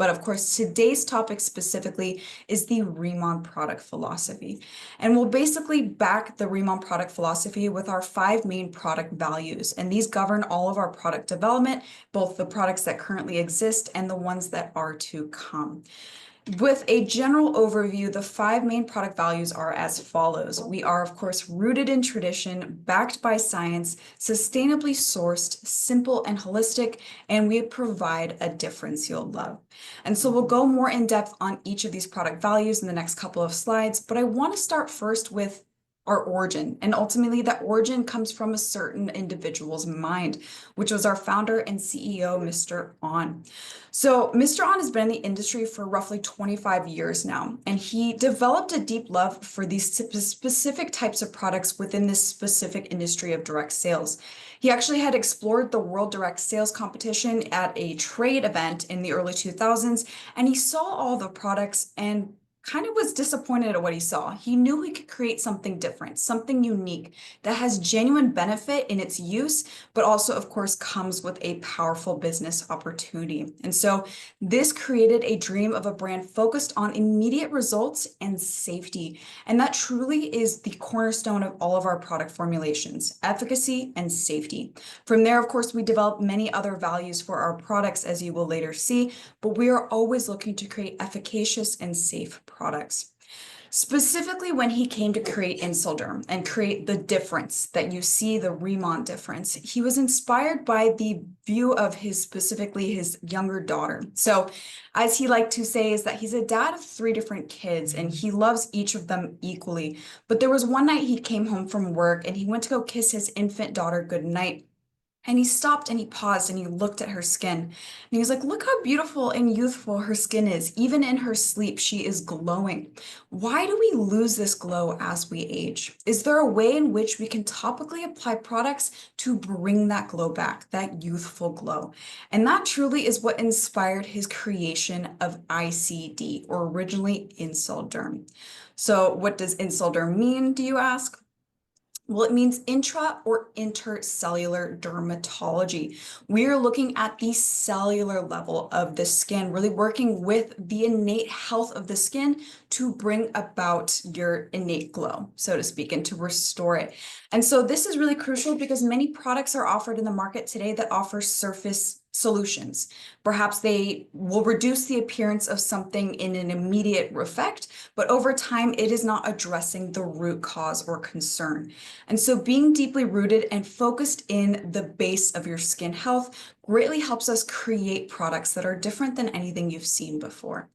But of course, today's topic specifically is the Riman product philosophy. And we'll basically back the Riman product philosophy with our 5 main product values. And these govern all of our product development, both the products that currently exist and the ones that are to come. With a general overview, the 5 main product values are as follows. We are, of course, rooted in tradition, backed by science, sustainably sourced, simple and holistic, and we provide a difference you'll love. And so we'll go more in depth on each of these product values in the next couple of slides, but I want to start first with our origin. And ultimately, that origin comes from a certain individual's mind, which was our founder and CEO, Mr. On. So Mr. On has been in the industry for roughly 25 years now, and he developed a deep love for these specific types of products within this specific industry of direct sales. He actually had explored the World Direct Sales Competition at a trade event in the early 2000s, and he saw all the products and kind of was disappointed at what he saw. He knew he could create something different, something unique that has genuine benefit in its use, but also, of course, comes with a powerful business opportunity. And so this created a dream of a brand focused on immediate results and safety. And that truly is the cornerstone of all of our product formulations, efficacy and safety. From there, of course, we developed many other values for our products, as you will later see, but we are always looking to create efficacious and safe products. Specifically, when he came to create INCELLDERM and create the difference that you see, the Riman difference, he was inspired by the view of specifically his younger daughter. So as he liked to say, is that he's a dad of 3 different kids and he loves each of them equally. But there was one night he came home from work and he went to go kiss his infant daughter goodnight. And he stopped and he paused and he looked at her skin. And he was like, look how beautiful and youthful her skin is. Even in her sleep, she is glowing. Why do we lose this glow as we age? Is there a way in which we can topically apply products to bring that glow back, that youthful glow? And that truly is what inspired his creation of ICD, or originally InCellDerm. So what does InCellDerm mean, do you ask? Well, it means intra or intercellular dermatology. We are looking at the cellular level of the skin, really working with the innate health of the skin to bring about your innate glow, so to speak, and to restore it. And so this is really crucial because many products are offered in the market today that offer surface solutions. Perhaps they will reduce the appearance of something in an immediate effect, but over time, it is not addressing the root cause or concern. And so being deeply rooted and focused in the base of your skin health greatly helps us create products that are different than anything you've seen before.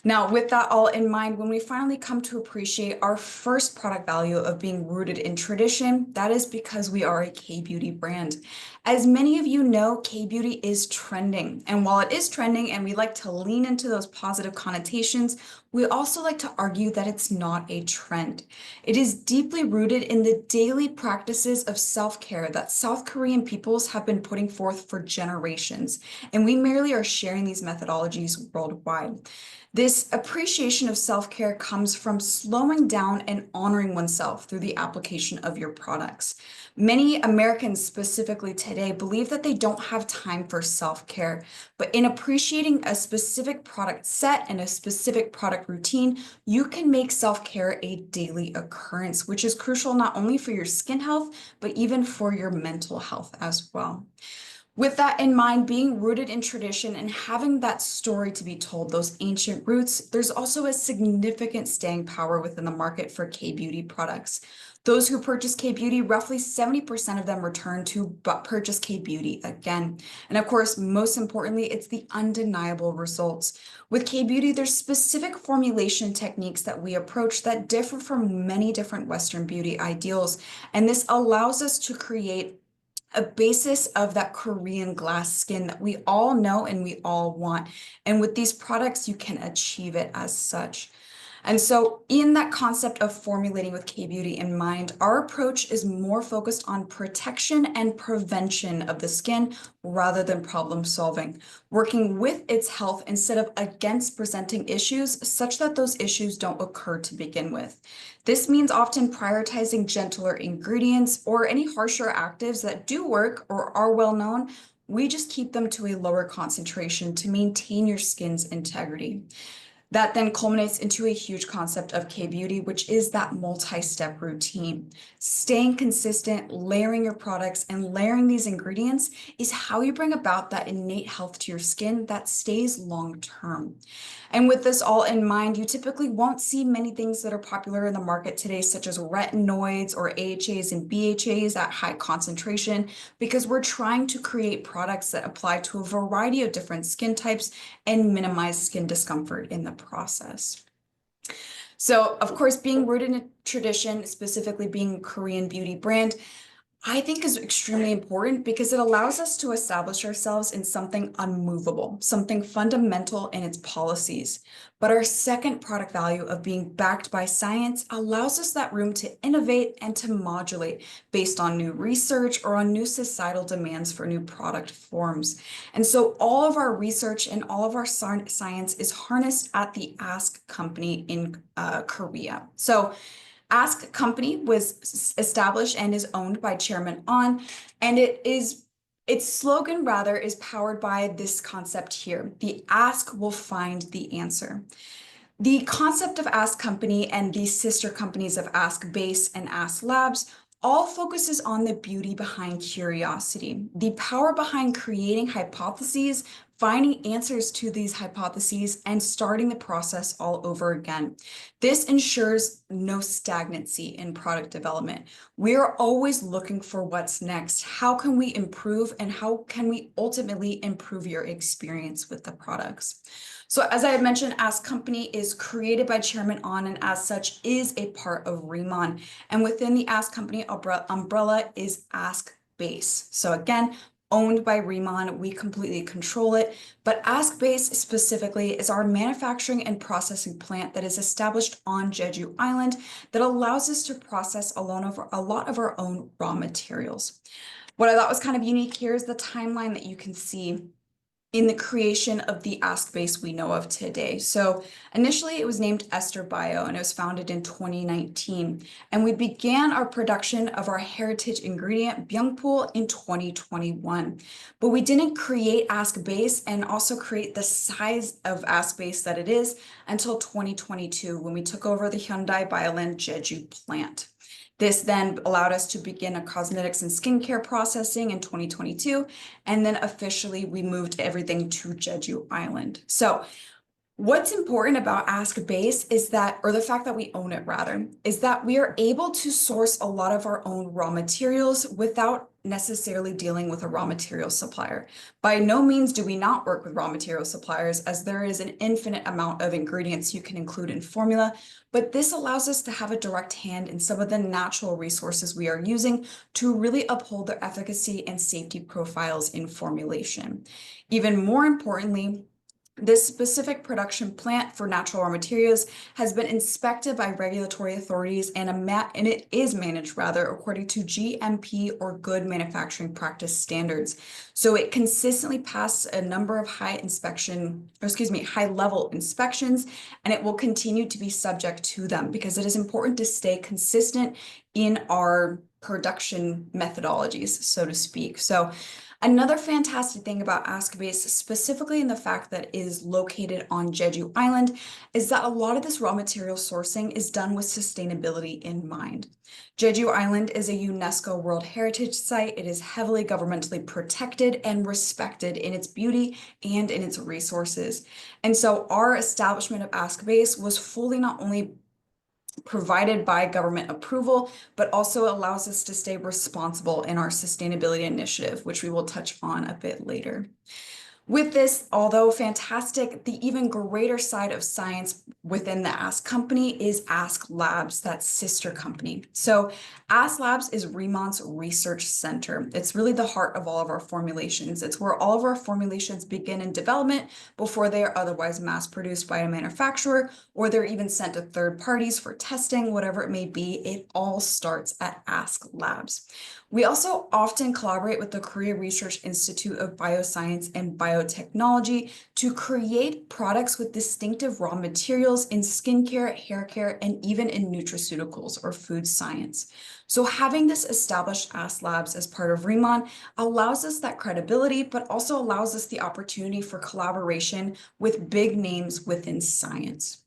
Now, with that all in mind, when we finally come to appreciate our first product value of being rooted in tradition, that is because we are a K-beauty brand. As many of you know, K-beauty is trending. And while it is trending and we like to lean into those positive connotations, we also like to argue that it's not a trend. It is deeply rooted in the daily practices of self-care that South Korean peoples have been putting forth for generations. And we merely are sharing these methodologies worldwide. This appreciation of self-care comes from slowing down and honoring oneself through the application of your products. Many Americans specifically today believe that they don't have time for self-care, but in appreciating a specific product set and a specific product routine, you can make self-care a daily occurrence, which is crucial not only for your skin health, but even for your mental health as well. With that in mind, being rooted in tradition and having that story to be told, those ancient roots, there's also a significant staying power within the market for K-beauty products. Those who purchase K-beauty, roughly 70% of them return to purchase K-beauty again. And of course, most importantly, it's the undeniable results. With K-beauty, there's specific formulation techniques that we approach that differ from many different Western beauty ideals. And this allows us to create a basis of that Korean glass skin that we all know and we all want. And with these products, you can achieve it as such. And so in that concept of formulating with K-beauty in mind, our approach is more focused on protection and prevention of the skin rather than problem solving, working with its health instead of against presenting issues such that those issues don't occur to begin with. This means often prioritizing gentler ingredients or any harsher actives that do work or are well known, we just keep them to a lower concentration to maintain your skin's integrity. That then culminates into a huge concept of K-beauty, which is that multi-step routine. Staying consistent, layering your products, and layering these ingredients is how you bring about that innate health to your skin that stays long-term. And with this all in mind, you typically won't see many things that are popular in the market today, such as retinoids or AHAs and BHAs at high concentration, because we're trying to create products that apply to a variety of different skin types and minimize skin discomfort in the process. So, of course, being rooted in tradition, specifically being a Korean beauty brand, I think is extremely important because it allows us to establish ourselves in something unmovable, something fundamental in its policies. But our second product value of being backed by science allows us that room to innovate and to modulate based on new research or on new societal demands for new product forms. And so all of our research and all of our science is harnessed at the Ask company in Korea. So Ask company was established and is owned by Chairman An, and its slogan rather is powered by this concept here: the ask will find the answer. The concept of Ask Company and the sister companies of Ask Base and Ask Labs all focuses on the beauty behind curiosity, the power behind creating hypotheses, finding answers to these hypotheses, and starting the process all over again. This ensures no stagnancy in product development. We are always looking for what's next. How can we improve, and how can we ultimately improve your experience with the products? So as I had mentioned, Ask Company is created by Chairman An, and as such is a part of Riman. And within the Ask Company umbrella is Ask Base. So again, owned by Riman, we completely control it. But Ask Base specifically is our manufacturing and processing plant that is established on Jeju Island that allows us to process a lot of our own raw materials. What I thought was kind of unique here is the timeline that you can see in the creation of the Ask Base we know of today. So initially it was named Ester Bio, and it was founded in 2019. And we began our production of our heritage ingredient, Byungpool, in 2021. But we didn't create Ask Base and also create the size of Ask Base that it is until 2022, when we took over the Hyundai Bioland Jeju plant. This then allowed us to begin a cosmetics and skincare processing in 2022, and then officially we moved everything to Jeju Island. So what's important about Ask Base is that, or the fact that we own it rather, is that we are able to source a lot of our own raw materials without necessarily dealing with a raw material supplier. By no means do we not work with raw material suppliers, as there is an infinite amount of ingredients you can include in formula, but this allows us to have a direct hand in some of the natural resources we are using to really uphold their efficacy and safety profiles in formulation. Even more importantly, this specific production plant for natural raw materials has been inspected by regulatory authorities, and it is managed rather according to GMP, or Good Manufacturing Practice standards. So it consistently passes a number of high level inspections, and it will continue to be subject to them because it is important to stay consistent in our production methodologies, so to speak. So another fantastic thing about Ask Base, specifically in the fact that it is located on Jeju Island, is that a lot of this raw material sourcing is done with sustainability in mind. Jeju Island is a UNESCO World Heritage Site. It is heavily governmentally protected and respected in its beauty and in its resources. And so our establishment of Ask Base was fully not only provided by government approval, but also allows us to stay responsible in our sustainability initiative, which we will touch on a bit later. With this, although fantastic, the even greater side of science within the Ask company is Ask Labs, that sister company. So Ask Labs is Riman's research center. It's really the heart of all of our formulations. It's where all of our formulations begin in development before they are otherwise mass produced by a manufacturer, or they're even sent to third parties for testing, whatever it may be. It all starts at Ask Labs. We also often collaborate with the Korea Research Institute of Bioscience and Biotechnology to create products with distinctive raw materials materials, in skincare, hair care, and even in nutraceuticals or food science. So having this established labs as part of Riman allows us that credibility, but also allows us the opportunity for collaboration with big names within science.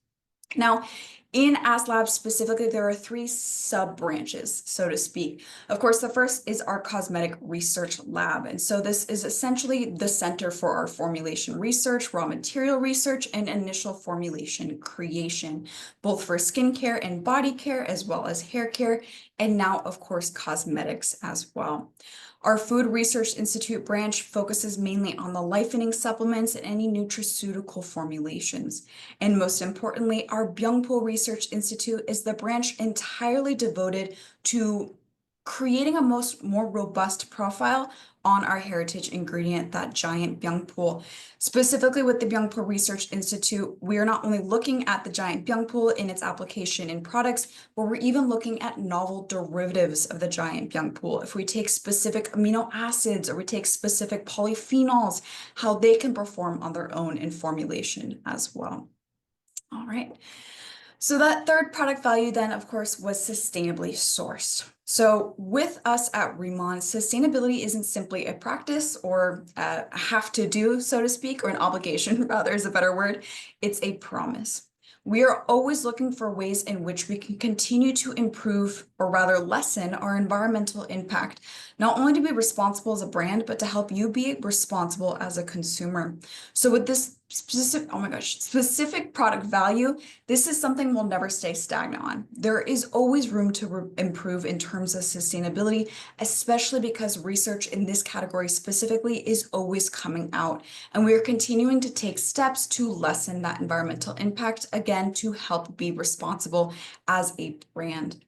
Now, in ASLab specifically, there are three sub-branches, so to speak. Of course, the first is our cosmetic research lab. And so this is essentially the center for our formulation research, raw material research, and initial formulation creation, both for skincare and body care, as well as hair care, and now, of course, cosmetics as well. Our Food Research Institute branch focuses mainly on the Lifening supplements and any nutraceutical formulations. And most importantly, our Byungpo Research Institute is the branch entirely devoted to creating a more robust profile on our heritage ingredient, that giant byungpul. Specifically with the Byungpo Research Institute, we are not only looking at the giant byungpul in its application in products, but we're even looking at novel derivatives of the giant byungpul. If we take specific amino acids or we take specific polyphenols, how they can perform on their own in formulation as well. All right. So that third product value then, of course, was sustainably sourced. So with us at Riman, sustainability isn't simply a practice or a have to do, so to speak, or an obligation, rather is a better word. It's a promise. We are always looking for ways in which we can continue to improve, or rather lessen, our environmental impact, not only to be responsible as a brand, but to help you be responsible as a consumer. So with this specific product value, this is something we'll never stay stagnant on. There is always room to improve in terms of sustainability, especially because research in this category specifically is always coming out. And we are continuing to take steps to lessen that environmental impact, again, to help be responsible as a brand.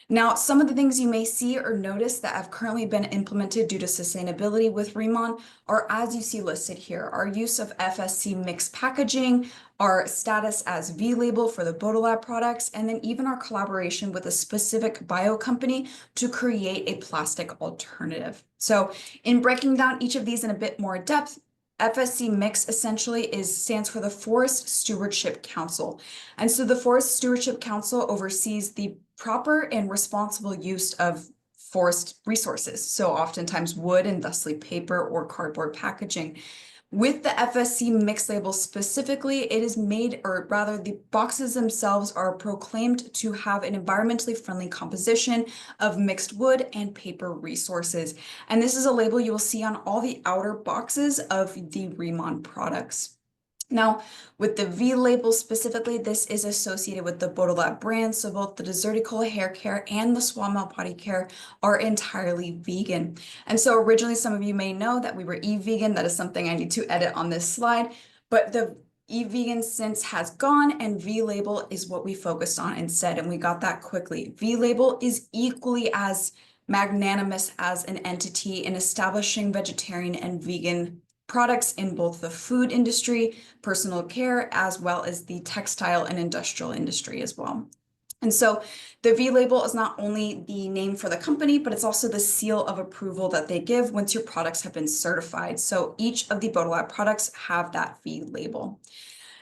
Now, some of the things you may see or notice that have currently been implemented due to sustainability with Riman are, as you see listed here, our use of FSC mixed packaging, our status as V-label for the Botalab products, and then even our collaboration with a specific bio company to create a plastic alternative. So in breaking down each of these in a bit more depth, FSC mix essentially stands for the Forest Stewardship Council. And so the Forest Stewardship Council oversees the proper and responsible use of forest resources. So oftentimes wood and thusly paper or cardboard packaging. With the FSC mix label specifically, it is made, or rather the boxes themselves are proclaimed to have an environmentally friendly composition of mixed wood and paper resources. And this is a label you will see on all the outer boxes of the Riman products. Now, with the V label specifically, this is associated with the Botalab brand. So both the Desertical hair care and the Swamel body care are entirely vegan. And so originally, some of you may know that we were e-vegan. That is something I need to edit on this slide. But the e-vegan since has gone, and V-label is what we focused on instead. And we got that quickly. V-label is equally as magnanimous as an entity in establishing vegetarian and vegan products in both the food industry, personal care, as well as the textile and industrial industry as well. And so the V label is not only the name for the company, but it's also the seal of approval that they give once your products have been certified. So each of the Botalab products have that V label.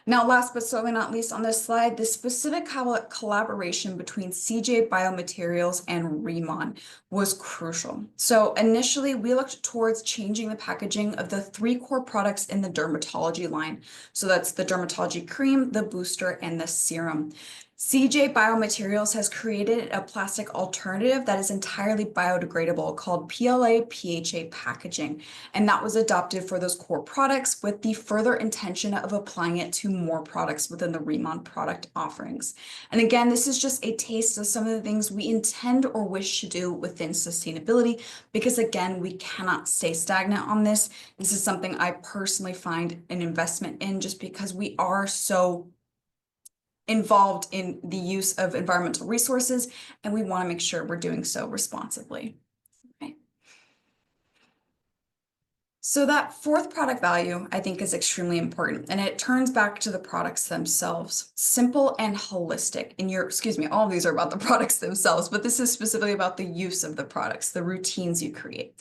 Now, last but certainly not least on this slide, the specific collaboration between CJ Biomaterials and Riman was crucial. So initially, we looked towards changing the packaging of the three core products in the dermatology line. So that's the dermatology cream, the booster, and the serum. CJ Biomaterials has created a plastic alternative that is entirely biodegradable called PLA-PHA packaging, and that was adopted for those core products with the further intention of applying it to more products within the Riman product offerings. And again, this is just a taste of some of the things we intend or wish to do within sustainability, because again, we cannot stay stagnant on this. This is something I personally find an investment in just because we are so involved in the use of environmental resources, and we want to make sure we're doing so responsibly. Okay. So that fourth product value, I think, is extremely important, and it turns back to the products themselves. Simple and holistic. All of these are about the products themselves, but this is specifically about the use of the products, the routines you create.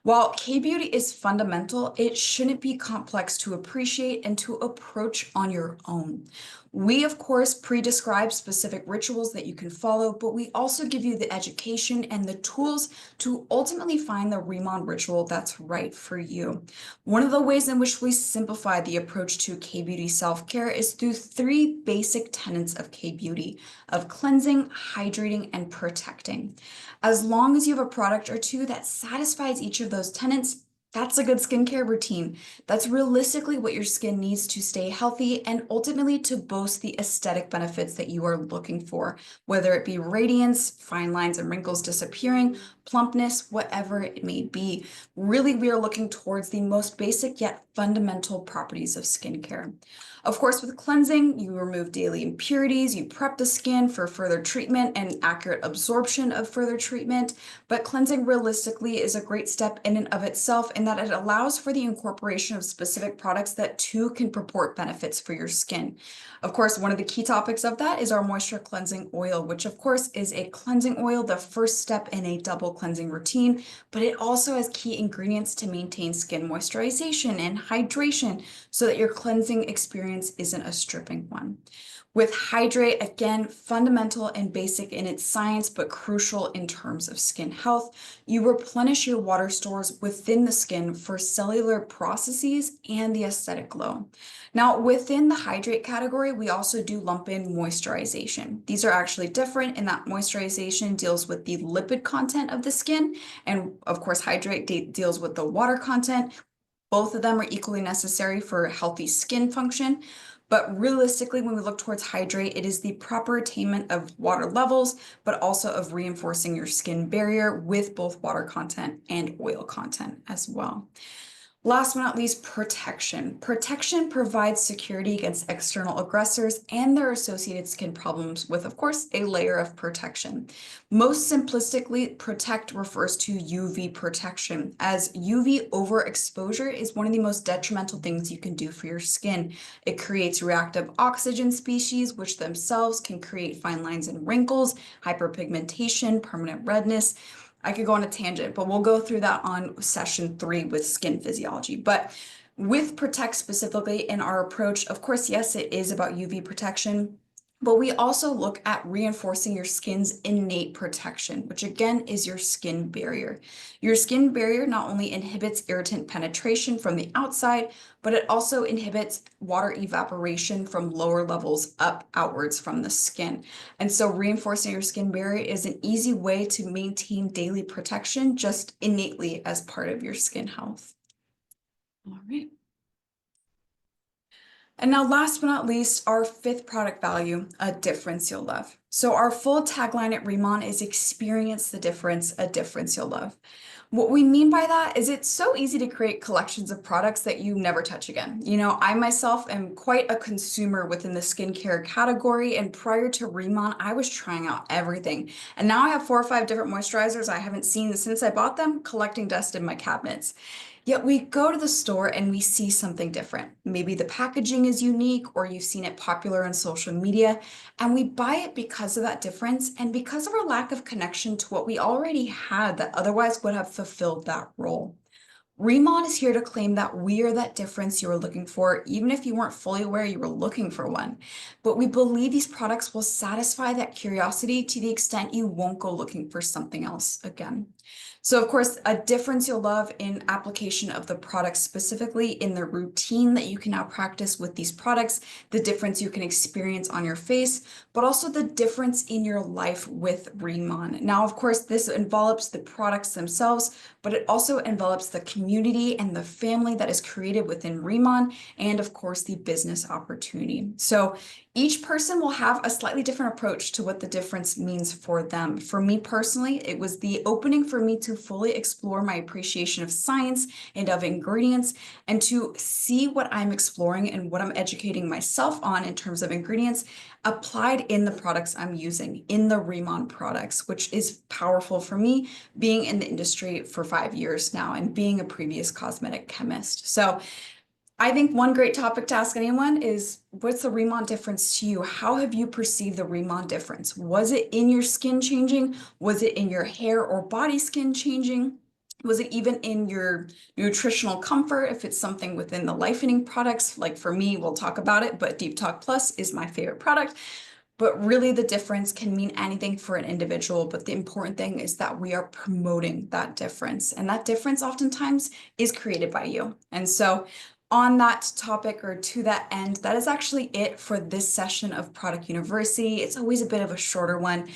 While K-beauty is fundamental, it shouldn't be complex to appreciate and to approach on your own. We, of course, pre-describe specific rituals that you can follow, but we also give you the education and the tools to ultimately find the Riman ritual that's right for you. One of the ways in which we simplify the approach to K-beauty self-care is through three basic tenets of K-beauty: of cleansing, hydrating, and protecting. As long as you have a product or two that satisfies each of those tenets, that's a good skincare routine. That's realistically what your skin needs to stay healthy and ultimately to boast the aesthetic benefits that you are looking for, whether it be radiance, fine lines and wrinkles disappearing, plumpness, whatever it may be. Really, we are looking towards the most basic yet fundamental properties of skincare. Of course, with cleansing, you remove daily impurities, you prep the skin for further treatment and accurate absorption of further treatment. But cleansing realistically is a great step in and of itself in that it allows for the incorporation of specific products that too can purport benefits for your skin. Of course, one of the key topics of that is our moisture cleansing oil, which of course is a cleansing oil, the first step in a double cleansing routine, but it also has key ingredients to maintain skin moisturization and hydration so that your cleansing experience isn't a stripping one. With hydrate, again, fundamental and basic in its science, but crucial in terms of skin health. You replenish your water stores within the skin for cellular processes and the aesthetic glow. Now, within the hydrate category, we also do lump in moisturization. These are actually different in that moisturization deals with the lipid content of the skin, and of course, hydrate deals with the water content. Both of them are equally necessary for healthy skin function. But realistically, when we look towards hydrate, it is the proper attainment of water levels, but also of reinforcing your skin barrier with both water content and oil content as well. Last but not least, protection. Protection provides security against external aggressors and their associated skin problems with, of course, a layer of protection. Most simplistically, protect refers to UV protection, as UV overexposure is one of the most detrimental things you can do for your skin. It creates reactive oxygen species, which themselves can create fine lines and wrinkles, hyperpigmentation, permanent redness. I could go on a tangent, but we'll go through that on session 3 with skin physiology. But with Protect specifically in our approach, of course, yes, it is about UV protection, but we also look at reinforcing your skin's innate protection, which again is your skin barrier. Your skin barrier not only inhibits irritant penetration from the outside, but it also inhibits water evaporation from lower levels outwards from the skin. And so reinforcing your skin barrier is an easy way to maintain daily protection just innately as part of your skin health. All right. And now last but not least, our fifth product value, a difference you'll love. So our full tagline at Riman is experience the difference, a difference you'll love. What we mean by that is it's so easy to create collections of products that you never touch again. You know, I myself am quite a consumer within the skincare category, and prior to Riman, I was trying out everything. And now I have 4 or 5 different moisturizers I haven't seen since I bought them, collecting dust in my cabinets. Yet we go to the store and we see something different. Maybe the packaging is unique or you've seen it popular on social media, and we buy it because of that difference and because of our lack of connection to what we already had that otherwise would have fulfilled that role. Riman is here to claim that we are that difference you were looking for, even if you weren't fully aware you were looking for one. But we believe these products will satisfy that curiosity to the extent you won't go looking for something else again. So of course, a difference you'll love in application of the products, specifically in the routine that you can now practice with these products, the difference you can experience on your face, but also the difference in your life with Riman. Now, of course, this envelops the products themselves, but it also envelops the community and the family that is created within Riman, and of course, the business opportunity. So each person will have a slightly different approach to what the difference means for them. For me personally, it was the opening for me to fully explore my appreciation of science and of ingredients, and to see what I'm exploring and what I'm educating myself on in terms of ingredients applied in the products I'm using, in the Riman products, which is powerful for me being in the industry for 5 years now and being a previous cosmetic chemist. So I think one great topic to ask anyone is, what's the Riman difference to you? How have you perceived the Riman difference? Was it in your skin changing? Was it in your hair or body skin changing? Was it even in your nutritional comfort? If it's something within the Lifening products, like for me, we'll talk about it, but Deep Talk Plus is my favorite product. But really the difference can mean anything for an individual. But the important thing is that we are promoting that difference. And that difference oftentimes is created by you. And so on that topic, or to that end, that is actually it for this session of Product University. It's always a bit of a shorter one.